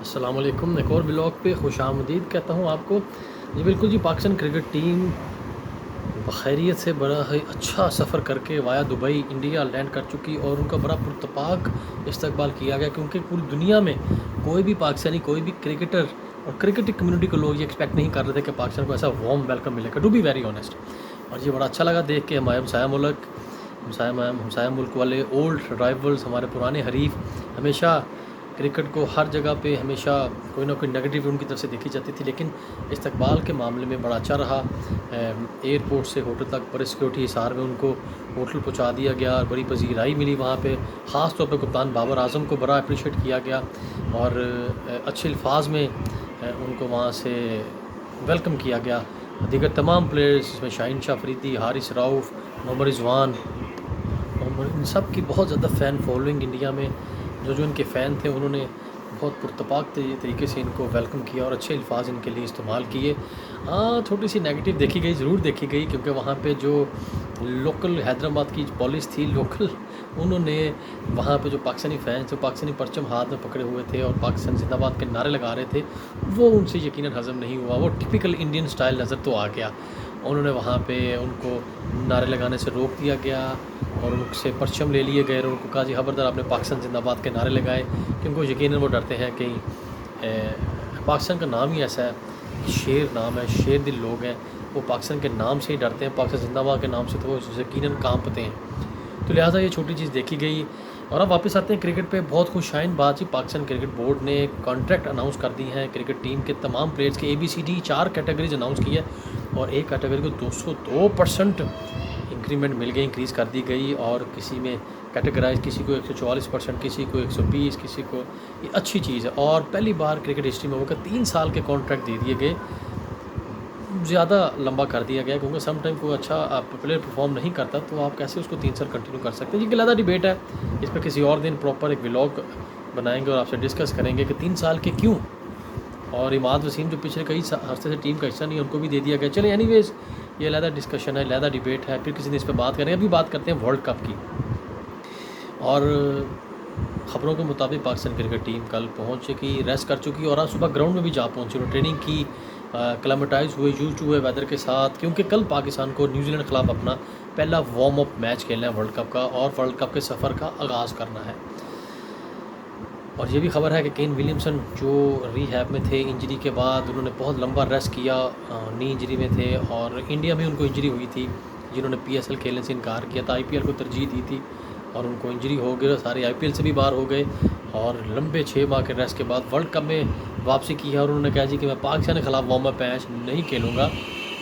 अस्सलाम वालेकुम। एक और ब्लॉग पे खुशामदीद कहता हूँ आपको। जी बिल्कुल जी, पाकिस्तान क्रिकेट टीम बखैरियत से बड़ा ही अच्छा सफ़र करके वाया दुबई इंडिया लैंड कर चुकी और उनका बड़ा पुरतपाक इस्तकबाल किया गया, क्योंकि पूरी दुनिया में कोई भी पाकिस्तानी, कोई भी क्रिकेटर और क्रिकेट कम्युनिटी को लोग ये एक्सपेक्ट नहीं कर रहे थे कि पाकिस्तान को ऐसा वार्म वेलकम मिलेगा, टू बी वेरी ऑनेस्ट। और ये बड़ा अच्छा लगा देख के। हमारे हमसाया मुल्क वाले ओल्ड राइवल्स, हमारे पुराने हरीफ, हमेशा क्रिकेट को हर जगह पे हमेशा कोई ना कोई नेगेटिव उनकी तरफ से देखी जाती थी, लेकिन इस्तकबाल के मामले में बड़ा अच्छा रहा। एयरपोर्ट से होटल तक बड़े सिक्योरिटी हिसार में उनको होटल पहुंचा दिया गया और बड़ी पजीराई मिली वहाँ पे। ख़ास तौर पे कप्तान बाबर आजम को बड़ा अप्रिशिएट किया गया और अच्छे अल्फाज में उनको वहाँ से वेलकम किया गया। दीगर तमाम प्लेयर्स, जिसमें शाहीन शाह अफरीदी, हारिस रऊफ़, मोहम्मद रिजवान, इन सब की बहुत ज़्यादा फ़ैन फॉलोइंग इंडिया में। जो इनके फ़ैन थे उन्होंने बहुत पुरतपाक तरीके से इनको वेलकम किया और अच्छे अल्फाज इनके लिए इस्तेमाल किए। हाँ, थोड़ी सी नेगेटिव देखी गई, ज़रूर देखी गई, क्योंकि वहाँ पे जो लोकल हैदराबाद की पुलिस थी लोकल, उन्होंने वहाँ पे जो पाकिस्तानी फ़ैन्स, जो पाकिस्तानी परचम हाथ में पकड़े हुए थे और पाकिस्तान जिंदाबाद के नारे लगा रहे थे, वो उनसे यकीनन हज़म नहीं हुआ। वो टिपिकल इंडियन स्टाइल नज़र तो आ गया। उन्होंने वहाँ पे उनको नारे लगाने से रोक दिया गया और उनसे परचम ले लिए गए और उनको कहा, जी खबरदार आपने पाकिस्तान जिंदाबाद के नारे लगाए, क्योंकि यकीनन वो डरते हैं कि पाकिस्तान का नाम ही ऐसा है, शेर नाम है, शेर दिल लोग हैं, वो पाकिस्तान के नाम से ही डरते हैं, पाकिस्तान जिंदाबाद के नाम से तो वो यकीनन कांपते हैं। तो लिहाजा ये छोटी चीज़ देखी गई। और अब वापस आते हैं क्रिकेट पे। बहुत खुशाइन बात जी, पाकिस्तान क्रिकेट बोर्ड ने कॉन्ट्रैक्ट अनाउंस कर दी हैं क्रिकेट टीम के तमाम प्लेयर्स के। ABCD 4 कैटेगरीज अनाउंस की है और एक कैटेगरी को 202% इंक्रीमेंट मिल गई, इंक्रीज़ कर दी गई। और किसी में कैटेगराइज, किसी को 144%, किसी को 120, किसी को, ये अच्छी चीज़ है। और पहली बार क्रिकेट हिस्ट्री में होकर 3 साल के कॉन्ट्रैक्ट दे दिए गए, ज़्यादा लंबा कर दिया गया, क्योंकि सम टाइम कोई अच्छा प्लेयर परफॉर्म नहीं करता तो आप कैसे उसको 3 साल कंटिन्यू कर सकते हैं। ये अलग डिबेट है, इस पर किसी और दिन प्रॉपर एक व्लॉग बनाएंगे और आपसे डिस्कस करेंगे कि 3 साल के क्यों। और इमाद वसीम जो पिछले कई हफ्ते से टीम का हिस्सा नहीं है, उनको भी दे दिया गया। चले एनीवेज, ये अलग डिस्कशन है, अलग डिबेट है, फिर किसी दिन इस पर बात करेंगे। अभी बात करते हैं वर्ल्ड कप की। और ख़बरों के मुताबिक पाकिस्तान क्रिकेट टीम कल पहुँच चुकी, रेस्ट कर चुकी और आज सुबह ग्राउंड में भी जा पहुँची और ट्रेनिंग की, क्लाइमेटाइज हुए, यूज हुए वेदर के साथ, क्योंकि कल पाकिस्तान को न्यूजीलैंड के ख़िलाफ़ अपना पहला वार्म अप मैच खेलना है वर्ल्ड कप का और वर्ल्ड कप के सफ़र का आगाज़ करना है। और ये भी खबर है कि केन विलियमसन जो रीहैब में थे इंजरी के बाद, उन्होंने बहुत लंबा रेस्ट किया, नी इंजरी में थे और इंडिया में उनको इंजरी हुई थी, जिन्होंने PSL खेलने से इनकार किया था, IPL को तरजीह दी थी और उनको इंजरी हो गई, सारे IPL से भी बाहर हो गए और लंबे 6 माह के रेस्ट के बाद वर्ल्ड कप में वापसी की है। और उन्होंने कहा जी कि मैं पाकिस्तान के ख़िलाफ़ वार्म अप मैच नहीं खेलूँगा,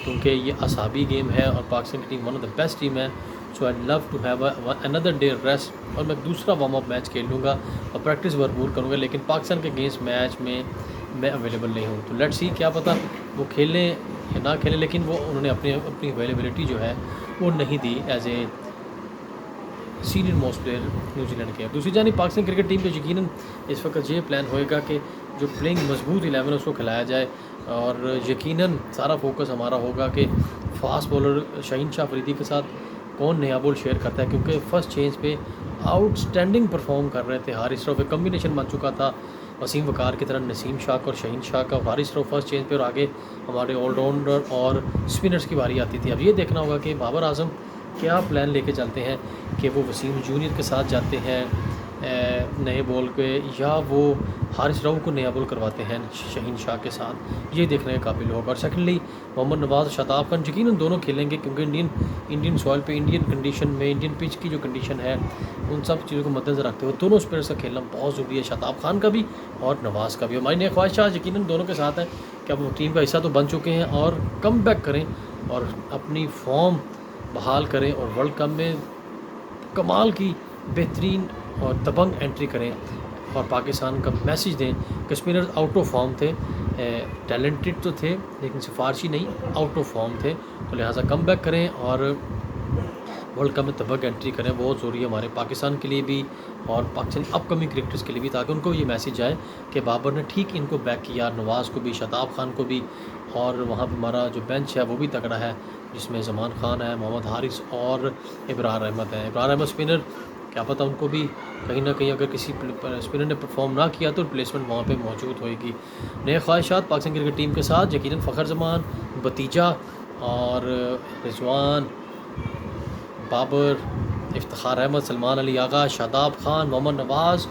क्योंकि ये असाबी गेम है और पाकिस्तान की team one of the best team है। So I love to have another day rest और मैं दूसरा वार्म अप मैच खेल लूँगा और प्रैक्टिस भरपूर करूँगा, लेकिन पाकिस्तान के अगेंस्ट मैच में मैं अवेलेबल नहीं हूँ। तो लेट्स सी, क्या पता वो खेलें या ना खेलें, लेकिन वो उन्होंने अपनी अवेलेबिलिटी जो है वो नहीं दी as a senior most player New Zealand के। दूसरी जानी पाकिस्तान क्रिकेट टीम के यकीनन इस वक्त ये प्लान होएगा कि जो प्लेइंग मजबूत 11 है उसको खिलाया जाए और यकीनन सारा फोकस हमारा होगा कि फास्ट बॉलर शाहीन शाह अफरीदी के साथ कौन नया बॉल शेयर करता है, क्योंकि फर्स्ट चेंज पे आउटस्टैंडिंग परफॉर्म कर रहे थे। हारिस रऊफ़ एक कम्बिनेशन बन चुका था वसीम वकार की तरह, नसीम शाह और शाहीन शाह का, हारिस रऊफ़ फर्स्ट चेंज पे और आगे हमारे ऑलराउंडर और स्पिनर्स की बारी आती थी। अब ये देखना होगा कि बाबर आजम क्या प्लान लेके चलते हैं, कि वो वसीम जूनियर के साथ जाते हैं नए बॉल पे, या वो हारिस रऊफ़ को नया बॉल करवाते हैं शाहीन शाह के साथ, ये देखने के काबिल होगा। और सेकेंडली मोहम्मद नवाज़, शादाब खान यकीनन दोनों खेलेंगे, क्योंकि इंडियन सॉइल पे, इंडियन कंडीशन में, इंडियन पिच की जो कंडीशन है, उन सब चीज़ों को मद्देनज़र रखते हुए दोनों स्पिनर्स का खेलना बहुत ज़रूरी है, शादाब खान का भी और नवाज़ का भी। हमारी नई ख्वाहिशात यकीनन दोनों के साथ है कि अब वो टीम का हिस्सा तो बन चुके हैं और कम बैक करें और अपनी फॉर्म बहाल करें और वर्ल्ड कप में कमाल की बेहतरीन और दबंग एंट्री करें और पाकिस्तान का मैसेज दें कि स्पिनर्स आउट ऑफ फॉर्म थे, टैलेंटेड तो थे लेकिन सिफारशी नहीं, आउट ऑफ फॉर्म थे। तो लिहाजा कम बैक करें और वर्ल्ड कप में दबंग एंट्री करें, बहुत ज़रूरी है हमारे पाकिस्तान के लिए भी और पाकिस्तानी अपकमिंग क्रिकेटर्स के लिए भी, ताकि उनको ये मैसेज आए कि बाबर ने ठीक इनको बैक किया, नवाज़ को भी, शादाब खान को भी। और वहाँ पर हमारा जो बेंच है वो भी तगड़ा है, जिसमें ज़मान खान है, मोहम्मद हारिस और इब्रार अहमद है। इब्रार अहमद स्पिनर क्या पता उनको भी कहीं ना कहीं अगर किसी स्पिनर ने परफॉर्म ना किया तो रिप्लेसमेंट वहाँ पे मौजूद होएगी। नए ख्वाहिशात पाकिस्तान क्रिकेट टीम के साथ यकीनन फ़खर जमान, भतीजा और रिजवान, बाबर, इफ्तिखार अहमद, सलमान अली आगा, शादाब खान, मोहम्मद नवाज़,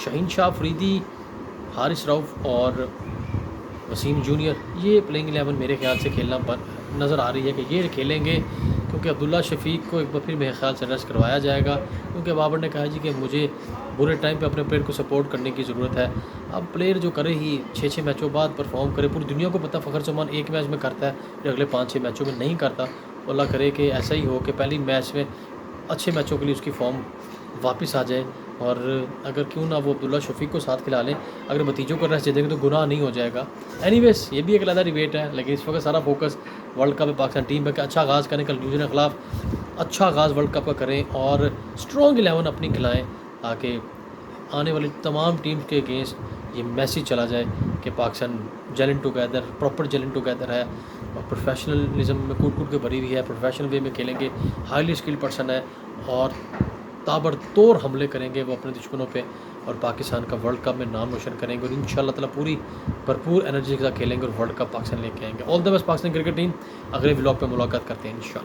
शहीन शाह अफरीदी, हारिस रऊफ़ और वसीम जूनियर, ये प्लेइंग 11 मेरे ख्याल से खेलना नज़र आ रही है कि ये खेलेंगे, क्योंकि अब्दुल्ला शफीक को एक बार फिर मेरे ख्याल से रेस्ट करवाया जाएगा, क्योंकि बाबर ने कहा जी कि मुझे बुरे टाइम पे अपने प्लेयर को सपोर्ट करने की ज़रूरत है। अब प्लेयर जो करे ही 6-6 मैचों बाद परफॉर्म करे, पूरी दुनिया को पता फ़खर जमान एक मैच में करता है, फिर अगले 5-6 मैचों में नहीं करता। अल्लाह करे कि ऐसा ही हो कि पहली मैच में अच्छे मैचों के लिए उसकी फॉर्म वापस आ जाए, और अगर क्यों ना वो अब्दुल्ला शफीक को साथ खिला लें, अगर भतीजों को रेस्ट दे देंगे तो गुनाह नहीं हो जाएगा। एनीवेज ये भी एक अलग डिबेट है, लेकिन इस वक्त सारा फोकस वर्ल्ड कप में पाकिस्तान टीम पे कि अच्छा आगाज़ करें, कल न्यूजीलैंड के खिलाफ अच्छा आगाज़ वर्ल्ड कप का करें और स्ट्रॉन्ग 11 अपनी खिलाएँ, ताकि आने वाली तमाम टीम के अगेंस्ट ये मैसेज चला जाए कि Pakistan gelling together, proper gelling together है और प्रोफेशनलिज्म में कूट कूट के भरी हुई है, प्रोफेशनल वे में खेलेंगे, हाईली स्किल्ड पर्सन है और ताबड़तोड़ हमले करेंगे वो अपने दुश्मनों पे, और पाकिस्तान का वर्ल्ड कप में नाम रोशन करेंगे और इंशाल्लाह ताला पूरी भरपूर एनर्जी के साथ खेलेंगे और वर्ल्ड कप पाकिस्तान लेके आएंगे। All the best Pakistan cricket team. अगले व्लॉग पे मुलाकात करते हैं इंशाल्लाह।